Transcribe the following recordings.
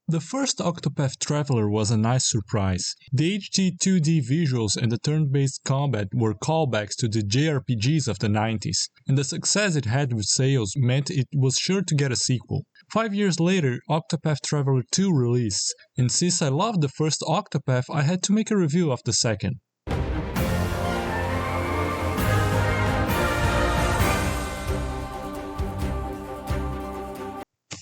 The first Octopath Traveler was a nice surprise. The HD 2D visuals and the turn-based combat were callbacks to the JRPGs of the 90s, and the success it had with sales meant it was sure to get a sequel. 5 years later, Octopath Traveler 2 released, and since I loved the first Octopath, I had to make a review of the second.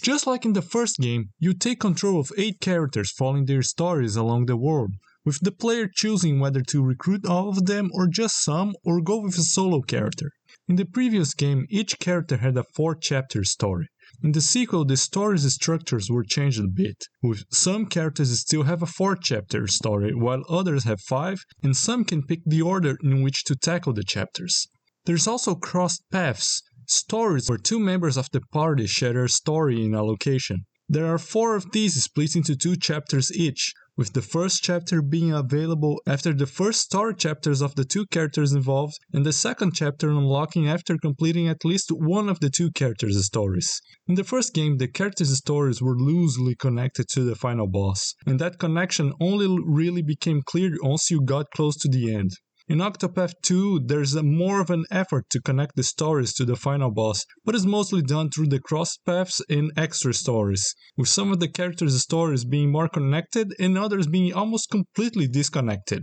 Just like in the first game, you take control of 8 characters following their stories along the world, with the player choosing whether to recruit all of them or just some, or go with a solo character. In the previous game, each character had a 4-chapter story. In the sequel, the story's structures were changed a bit, with some characters still have a 4-chapter story, while others have 5, and some can pick the order in which to tackle the chapters. There's also crossed paths, stories where 2 members of the party share a story in a location. There are 4 of these split into 2 chapters each, with the first chapter being available after the first story chapters of the 2 characters involved, and the second chapter unlocking after completing at least one of the 2 characters' stories. In the first game, the characters' stories were loosely connected to the final boss, and that connection only really became clear once you got close to the end. In Octopath 2, there's more of an effort to connect the stories to the final boss, but it's mostly done through the cross paths and extra stories, with some of the characters' stories being more connected and others being almost completely disconnected.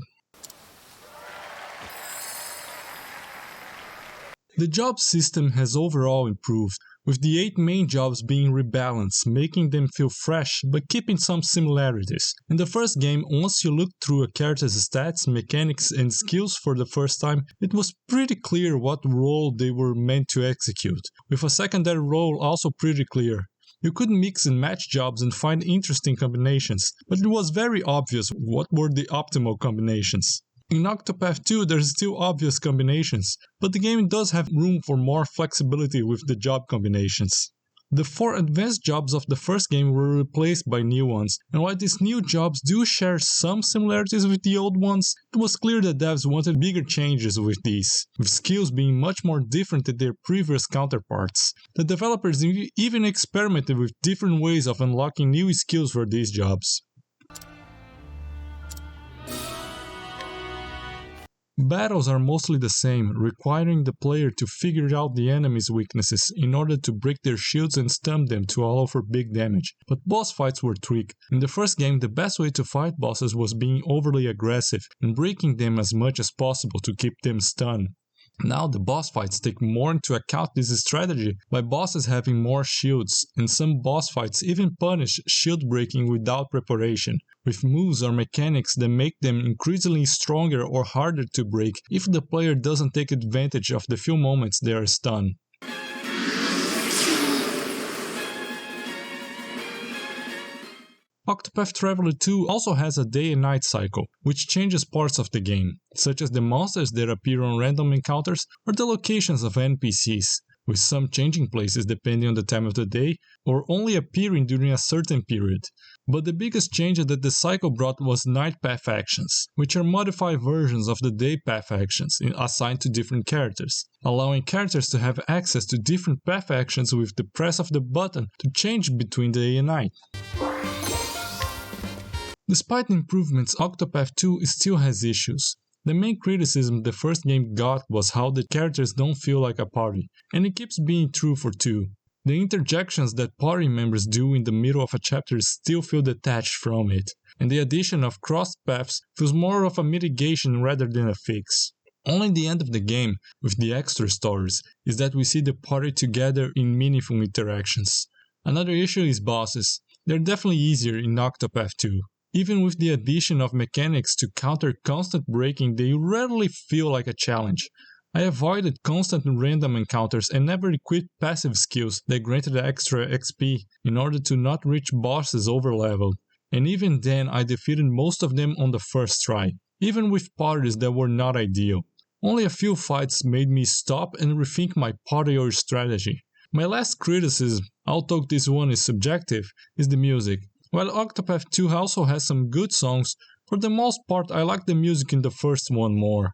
The job system has overall improved, with the 8 main jobs being rebalanced, making them feel fresh but keeping some similarities. In the first game, once you looked through a character's stats, mechanics and skills for the first time, it was pretty clear what role they were meant to execute, with a secondary role also pretty clear. You could mix and match jobs and find interesting combinations, but it was very obvious what were the optimal combinations. In Octopath 2, there's still obvious combinations, but the game does have room for more flexibility with the job combinations. The 4 advanced jobs of the first game were replaced by new ones, and while these new jobs do share some similarities with the old ones, it was clear that devs wanted bigger changes with these, with skills being much more different than their previous counterparts. The developers even experimented with different ways of unlocking new skills for these jobs. Battles are mostly the same, requiring the player to figure out the enemy's weaknesses in order to break their shields and stun them to allow for big damage, but boss fights were tweaked. In the first game, the best way to fight bosses was being overly aggressive and breaking them as much as possible to keep them stunned. Now the boss fights take more into account this strategy by bosses having more shields, and some boss fights even punish shield breaking without preparation, with moves or mechanics that make them increasingly stronger or harder to break if the player doesn't take advantage of the few moments they are stunned. Octopath Traveler 2 also has a day and night cycle, which changes parts of the game, such as the monsters that appear on random encounters or the locations of NPCs, with some changing places depending on the time of the day or only appearing during a certain period. But the biggest change that the cycle brought was night path actions, which are modified versions of the day path actions assigned to different characters, allowing characters to have access to different path actions with the press of the button to change between day and night. Despite the improvements, Octopath 2 still has issues. The main criticism the first game got was how the characters don't feel like a party, and it keeps being true for 2. The interjections that party members do in the middle of a chapter still feel detached from it, and the addition of crossed paths feels more of a mitigation rather than a fix. Only in the end of the game, with the extra stories, is that we see the party together in meaningful interactions. Another issue is bosses. They're definitely easier in Octopath 2. Even with the addition of mechanics to counter constant breaking, they rarely feel like a challenge. I avoided constant random encounters and never equipped passive skills that granted extra XP in order to not reach bosses overleveled, and even then I defeated most of them on the first try, even with parties that were not ideal. Only a few fights made me stop and rethink my party or strategy. My last criticism, although this one is subjective, is the music. While Octopath 2 also has some good songs, for the most part I like the music in the first one more.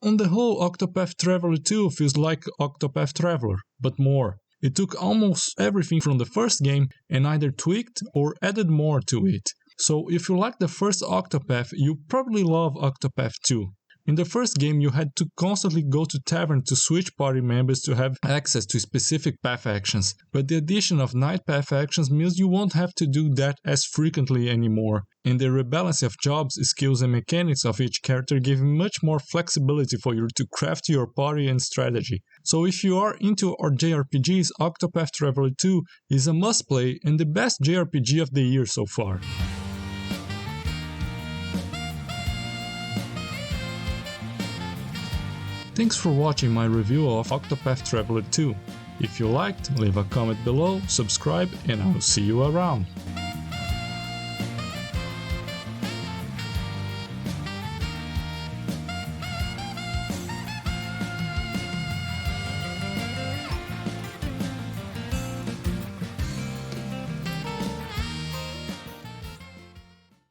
On the whole, Octopath Traveler 2 feels like Octopath Traveler, but more. It took almost everything from the first game and either tweaked or added more to it. So if you like the first Octopath, you probably love Octopath 2. In the first game, you had to constantly go to tavern to switch party members to have access to specific path actions, but the addition of night path actions means you won't have to do that as frequently anymore, and the rebalancing of jobs, skills and mechanics of each character give much more flexibility for you to craft your party and strategy. So if you are into our JRPGs, Octopath Traveler 2 is a must-play and the best JRPG of the year so far. Thanks for watching my review of Octopath Traveler 2. If you liked, leave a comment below, subscribe, and I'll see you around.